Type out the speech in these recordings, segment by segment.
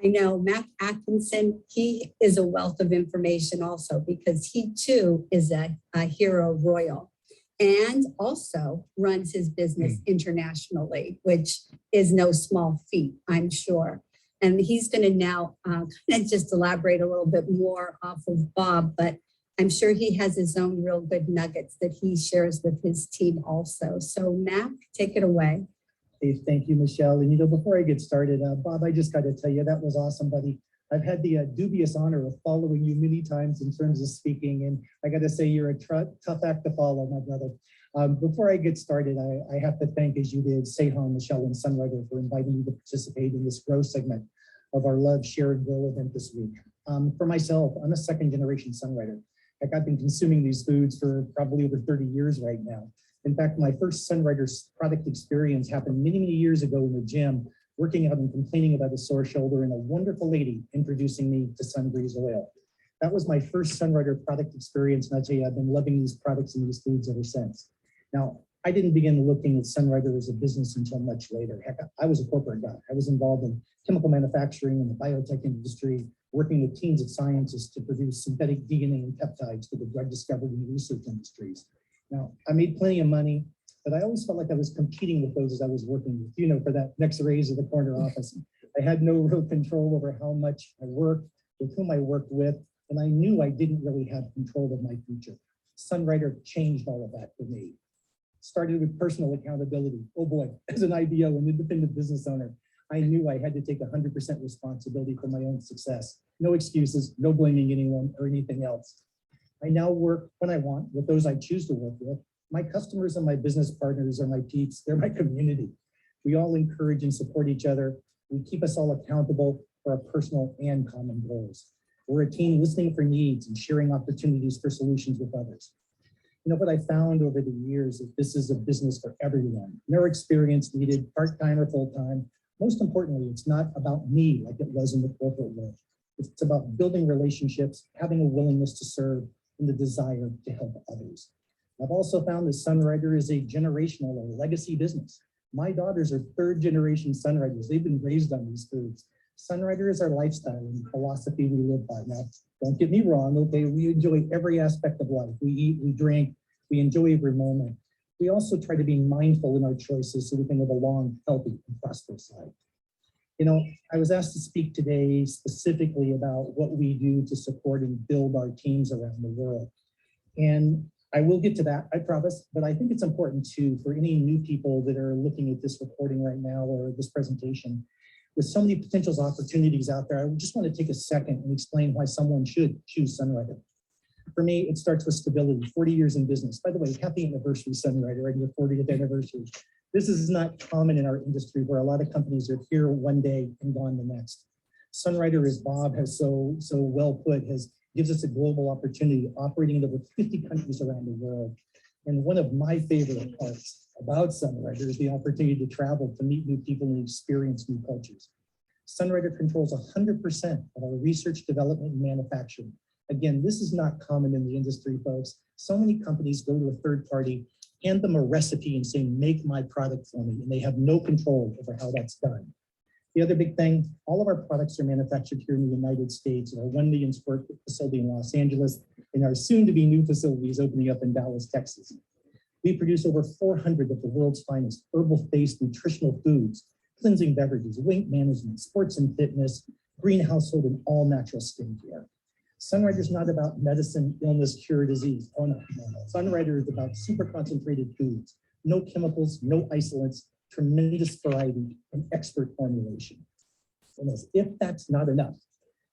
I know Mac Atkinson, he is a wealth of information also because he too is a hero royal and also runs his business internationally, which is no small feat, I'm sure. And he's going to now kind of just elaborate a little bit more off of Bob, but I'm sure he has his own real good nuggets that he shares with his team also. So Mac, take it away. Hey, thank you, Michelle. And before I get started, Bob, I just got to tell you, that was awesome, buddy. I've had the dubious honor of following you many times in terms of speaking, and I got to say you're a tough act to follow, my brother. Before I get started, I have to thank, as you did, Sehan, Michelle, and Sunrider for inviting me to participate in this growth segment of our Love, Share, and Grow event this week. For myself, I'm a second-generation Sunrider. Heck, I've been consuming these foods for probably over 30 years right now. In fact, my first Sunrider product experience happened many, many years ago in the gym, working out and complaining about a sore shoulder, and a wonderful lady introducing me to Sunbreeze oil. That was my first Sunrider product experience, and I tell you, I've been loving these products and these foods ever since. Now, I didn't begin looking at Sunrider as a business until much later. Heck, I was a corporate guy. I was involved in chemical manufacturing and the biotech industry, working with teams of scientists to produce synthetic DNA and peptides for the drug discovery and research industries. Now, I made plenty of money, but I always felt like I was competing with those as I was working with, for that next raise at the corner office. I had no real control over how much I worked, with whom I worked with, and I knew I didn't really have control of my future. Sunrider changed all of that for me. Started with personal accountability. Oh boy, as an IBO, an independent business owner, I knew I had to take 100% responsibility for my own success. No excuses, no blaming anyone or anything else. I now work when I want with those I choose to work with. My customers and my business partners are my peeps. They're my community. We all encourage and support each other. We keep us all accountable for our personal and common goals. We're a team listening for needs and sharing opportunities for solutions with others. What I found over the years is this is a business for everyone. No experience needed, part-time or full-time. Most importantly, it's not about me like it was in the corporate world. It's about building relationships, having a willingness to serve, and the desire to help others. I've also found that Sunrider is a generational or legacy business. My daughters are third-generation Sunriders. They've been raised on these foods. Sunrider is our lifestyle and philosophy we live by. Now, don't get me wrong, okay? We enjoy every aspect of life. We eat, we drink, we enjoy every moment. We also try to be mindful in our choices so we can live a long, healthy, and prosperous life. I was asked to speak today specifically about what we do to support and build our teams around the world. And I will get to that, I promise, but I think it's important too for any new people that are looking at this recording right now or this presentation. With so many potential opportunities out there, I just want to take a second and explain why someone should choose Sunrider. For me, it starts with stability, 40 years in business. By the way, happy anniversary, Sunrider, and your 40th anniversary. This is not common in our industry where a lot of companies are here one day and gone the next. Sunrider, as Bob has so well put, gives us a global opportunity operating in over 50 countries around the world. And one of my favorite parts about Sunrider is the opportunity to travel, to meet new people and experience new cultures. Sunrider controls 100% of our research, development, and manufacturing. Again, this is not common in the industry, folks. So many companies go to a third party, hand them a recipe and say, make my product for me, and they have no control over how that's done. The other big thing, all of our products are manufactured here in the United States in our 1 million square foot facility in Los Angeles and our soon-to-be new facilities opening up in Dallas, Texas. We produce over 400 of the world's finest herbal-based nutritional foods, cleansing beverages, weight management, sports and fitness, green household, and all-natural skincare. Sunrider is not about medicine, illness, cure, disease. Oh, no. Sunrider is about super concentrated foods, no chemicals, no isolates, tremendous variety, and expert formulation. And as if that's not enough,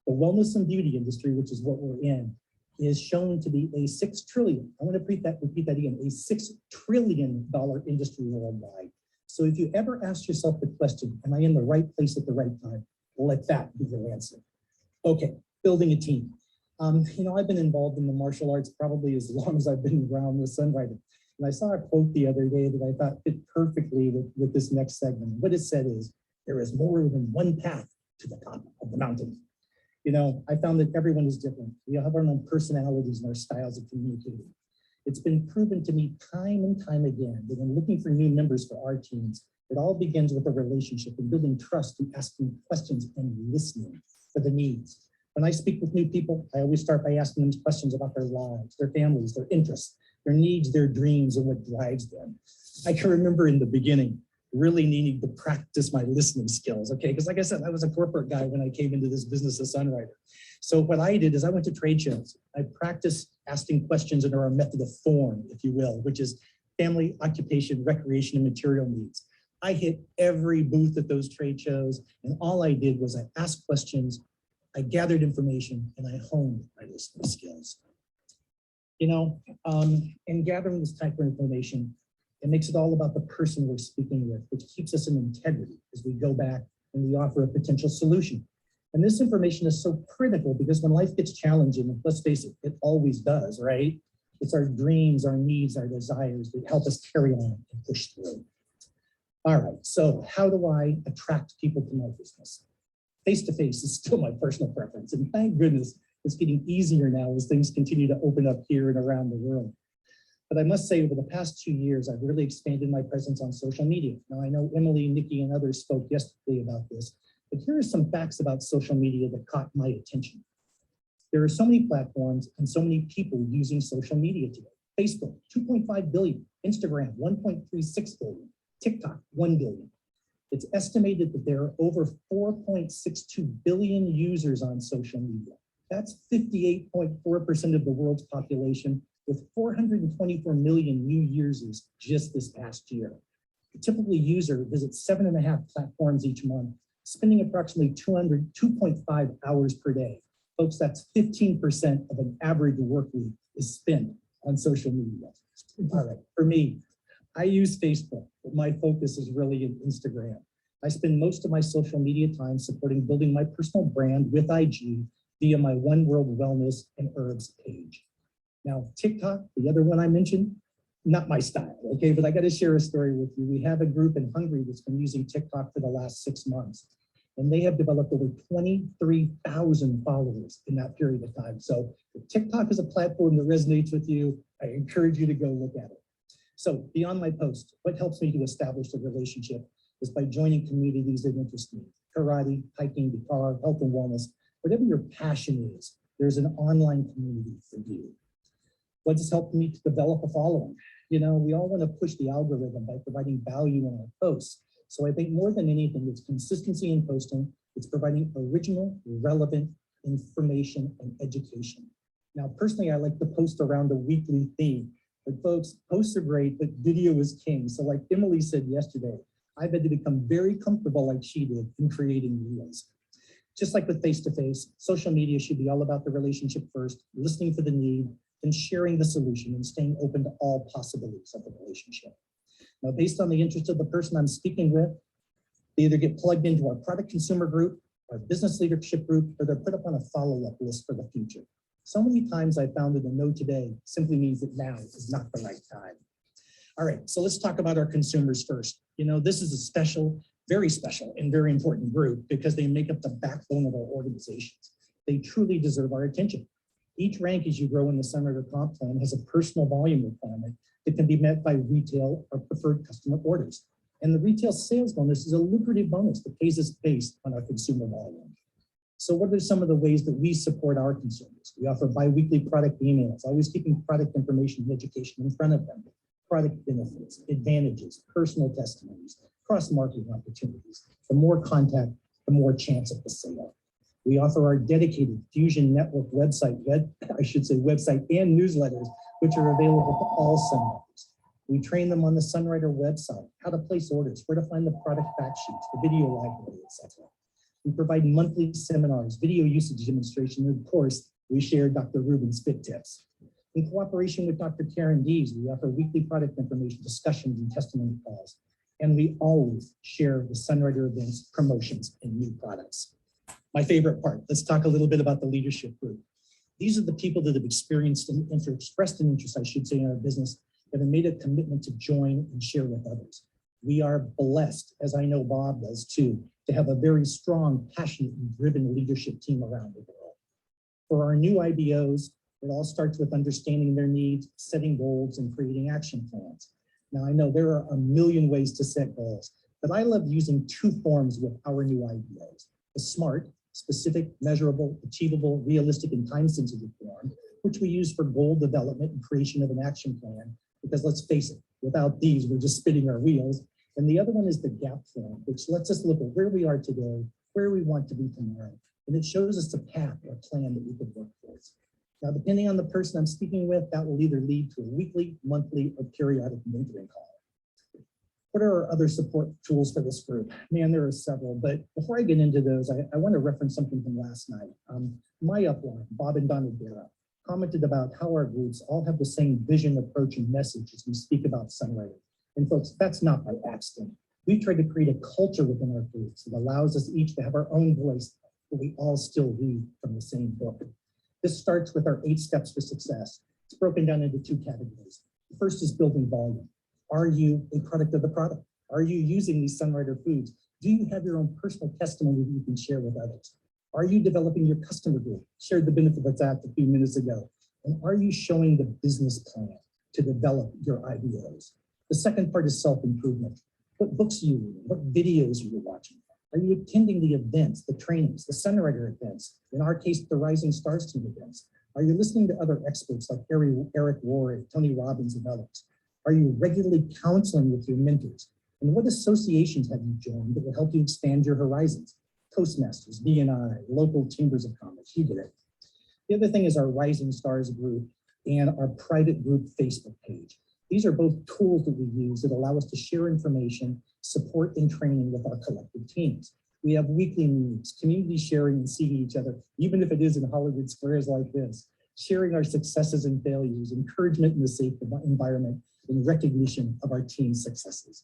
the wellness and beauty industry, which is what we're in, is shown to be a $6 trillion, I want to repeat that again, a $6 trillion industry worldwide. So if you ever ask yourself the question, am I in the right place at the right time? Let that be your answer. Okay, building a team. I've been involved in the martial arts probably as long as I've been around with Sunrider. And I saw a quote the other day that I thought fit perfectly with this next segment. What it said is, there is more than one path to the top of the mountain. I found that everyone is different. We all have our own personalities and our styles of communicating. It's been proven to me time and time again that when looking for new members for our teams, It all begins with a relationship and building trust through asking questions and listening for the needs. When I speak with new people, I always start by asking them questions about their lives, their families, their interests, their needs, their dreams, and what drives them. I can remember in the beginning really needing to practice my listening skills, okay? Because like I said, I was a corporate guy when I came into this business as Sunrider. So what I did is I went to trade shows. I practiced asking questions under our method of form, if you will, which is family, occupation, recreation, and material needs. I hit every booth at those trade shows, and all I did was I asked questions, I gathered information, and I honed my listening skills. You know, in gathering this type of information, it makes it all about the person we're speaking with, which keeps us in integrity as we go back and we offer a potential solution. And this information is so critical because when life gets challenging, let's face it, it always does, right? It's our dreams, our needs, our desires that help us carry on and push through. All right, so how do I attract people to my business? Face-to-face is still my personal preference, and thank goodness it's getting easier now as things continue to open up here and around the world. But I must say, over the past 2 years, I've really expanded my presence on social media. Now, I know Emily, Nikki, and others spoke yesterday about this, but here are some facts about social media that caught my attention. There are so many platforms and so many people using social media today. Facebook, 2.5 billion, Instagram, 1.36 billion, TikTok, 1 billion. It's estimated that there are over 4.62 billion users on social media. That's 58.4% of the world's population, with 424 million new users just this past year. A typical user visits 7.5 platforms each month, spending approximately 2.5 hours per day. Folks, that's 15% of an average work week is spent on social media. All right, for me, I use Facebook, but my focus is really in Instagram. I spend most of my social media time supporting building my personal brand with IG via my One World Wellness and Herbs page. Now, TikTok, the other one I mentioned, not my style, okay? But I got to share a story with you. We have a group in Hungary that's been using TikTok for the last 6 months, and they have developed over 23,000 followers in that period of time. So if TikTok is a platform that resonates with you, I encourage you to go look at it. So beyond my post, what helps me to establish a relationship is by joining communities that interest me. Karate, hiking, guitar, health and wellness, whatever your passion is, there's an online community for you. What has helped me to develop a following? You know, we all want to push the algorithm by providing value in our posts. So I think more than anything, it's consistency in posting. It's providing original, relevant information and education. Now, personally, I like to post around a weekly theme. But folks, posts are great, but video is king. So like Emily said yesterday, I've had to become very comfortable, like she did, in creating reels. Just like with face-to-face, social media should be all about the relationship first, listening for the need, and sharing the solution and staying open to all possibilities of the relationship. Now, based on the interest of the person I'm speaking with, they either get plugged into our product consumer group, our business leadership group, or they're put up on a follow-up list for the future. So many times I found that a no today simply means that now is not the right time. All right, so let's talk about our consumers first. You know, this is a special, very special and very important group because they make up the backbone of our organizations. They truly deserve our attention. Each rank as you grow in the Sunrider comp plan has a personal volume requirement that can be met by retail or preferred customer orders. And the retail sales bonus is a lucrative bonus that pays us based on our consumer volume. So what are some of the ways that we support our consumers? We offer bi-weekly product emails, always keeping product information and education in front of them, product benefits, advantages, personal testimonies, cross-marketing opportunities. The more contact, the more chance of the sale. We offer our dedicated Fusion Network website and newsletters, which are available to all Sunriders. We train them on the Sunrider website, how to place orders, where to find the product fact sheets, the video library, etc. We provide monthly seminars, video usage demonstration, and of course, we share Dr. Rubin's Fit Tips. In cooperation with Dr. Karen Dees, we offer weekly product information, discussions, and testimony calls. And we always share the Sunrider events, promotions, and new products. My favorite part, let's talk a little bit about the leadership group. These are the people that have experienced and expressed an interest, I should say, in our business that have made a commitment to join and share with others. We are blessed, as I know Bob does too, to have a very strong, passionate, and driven leadership team around the world. For our new IBOs, it all starts with understanding their needs, setting goals, and creating action plans. Now, I know there are a million ways to set goals, But I love using two forms with our new IBOs. The SMART, specific, measurable, achievable, realistic, and time-sensitive form, which we use for goal development and creation of an action plan, because let's face it, without these, we're just spinning our wheels. And the other one is the GAP form, which lets us look at where we are today, where we want to be tomorrow. And it shows us a path or a plan that we could work towards. Now, depending on the person I'm speaking with, that will either lead to a weekly, monthly, or periodic mentoring call. What are our other support tools for this group? Man, there are several, but before I get into those, I want to reference something from last night. My upline, Bob and Donna Dara, commented about how our groups all have the same vision, approach, and message as we speak about Sunrider. And folks, that's not by accident. We try to create a culture within our groups that allows us each to have our own voice, but we all still read from the same book. This starts with our 8 steps for success. It's broken down into 2 categories. The first is building volume. Are you a product of the product? Are you using these Sunrider foods? Do you have your own personal testimony that you can share with others? Are you developing your customer group? Shared the benefit of that a few minutes ago. And are you showing the business plan to develop your IBOs? The second part is self-improvement. What books are you reading? What videos are you watching? Are you attending the events, the trainings, the Sunrider events? In our case, the Rising Stars team events. Are you listening to other experts like Eric Rory, Tony Robbins, and others? Are you regularly counseling with your mentors? And what associations have you joined that will help you expand your horizons? Toastmasters, BNI, local chambers of commerce, you did it. The other thing is our Rising Stars group and our private group Facebook page. These are both tools that we use that allow us to share information, support, and training with our collective teams. We have weekly meetings, community sharing and seeing each other, even if it is in Hollywood squares like this, sharing our successes and failures, encouragement in a safe environment, and recognition of our team's successes.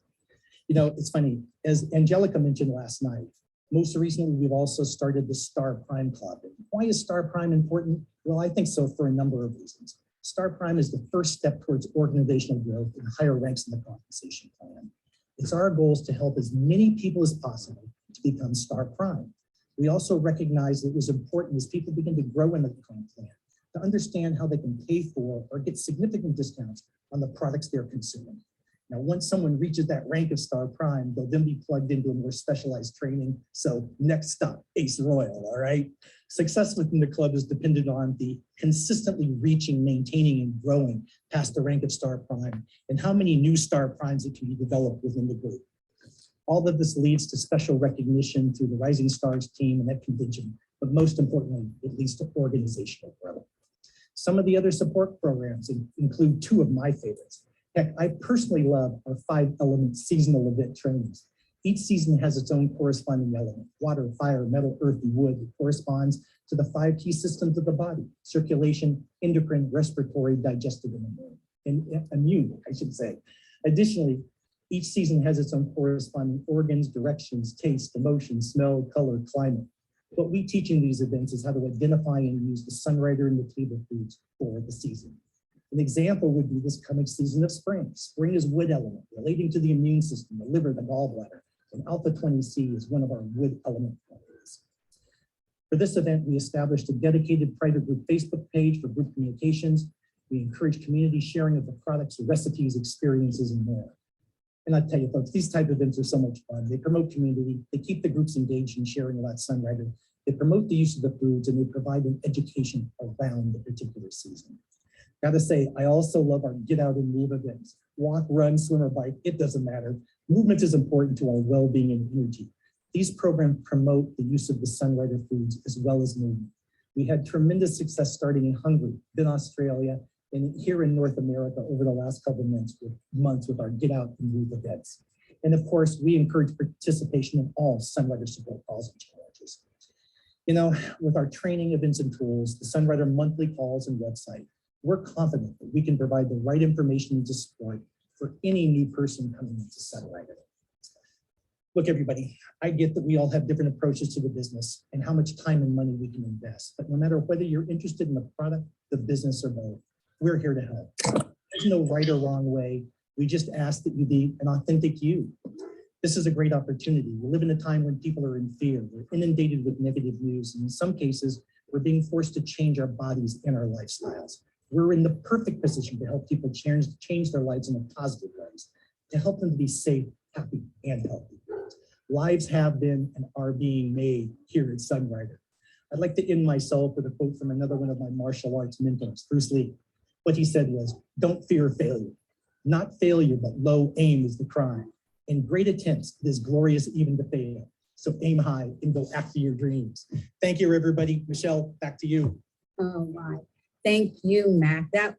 You know, it's funny, as Angelica mentioned last night, most recently, we've also started the Star Prime Club. Why is Star Prime important? Well, I think so for a number of reasons. Star Prime is the first step towards organizational growth and higher ranks in the compensation plan. It's our goals to help as many people as possible to become Star Prime. We also recognize that it was important as people begin to grow in the comp plan to understand how they can pay for or get significant discounts on the products they're consuming. Now, once someone reaches that rank of Star Prime, they'll then be plugged into a more specialized training. So next stop, Ace Royal, all right? Success within the club is dependent on the consistently reaching, maintaining, and growing past the rank of Star Prime and how many new Star Primes that can be developed within the group. All of this leads to special recognition through the Rising Stars team and that convention, but most importantly, it leads to organizational growth. Some of the other support programs include 2 of my favorites. Heck, I personally love our 5-element seasonal event trainings. Each season has its own corresponding element: water, fire, metal, earth, and wood. It corresponds to the 5 key systems of the body: circulation, endocrine, respiratory, digestive, and immune, I should say. Additionally, each season has its own corresponding organs, directions, taste, emotion, smell, color, climate. What we teach in these events is how to identify and use the Sunrider and the table foods for the season. An example would be this coming season of spring. Spring is wood element relating to the immune system, the liver, the gallbladder, and alpha-20C is one of our wood element factors. For this event, we established a dedicated private group Facebook page for group communications. We encourage community sharing of the products, recipes, experiences, and more. And I tell you folks, these type of events are so much fun. They promote community, they keep the groups engaged in sharing about Sunrider, they promote the use of the foods, and they provide an education around the particular season. Gotta say, I also love our get out and move events. Walk, run, swim, or bike, it doesn't matter. Movement is important to our well-being and energy. These programs promote the use of the Sunrider foods as well as movement. We had tremendous success starting in Hungary, then Australia, and here in North America over the last couple of months with our get out and move events. And of course, we encourage participation in all Sunrider support calls and challenges. You know, with our training events and tools, the Sunrider monthly calls and website, we're confident that we can provide the right information and support for any new person coming into Sunrider. Look, everybody, I get that we all have different approaches to the business and how much time and money we can invest. But no matter whether you're interested in the product, the business, or both, we're here to help. There's no right or wrong way. We just ask that you be an authentic you. This is a great opportunity. We live in a time when people are in fear. We're inundated with negative news. And in some cases, we're being forced to change our bodies and our lifestyles. We're in the perfect position to help people change their lives in a positive ways, to help them to be safe, happy, and healthy. Lives have been and are being made here at Sunrider. I'd like to end myself with a quote from another one of my martial arts mentors, Bruce Lee. What he said was, "Don't fear failure. Not failure, but low aim is the crime. In great attempts, it is glorious even to fail. So aim high and go after your dreams." Thank you, everybody. Michelle, back to you. Oh, my. Thank you, Mac. That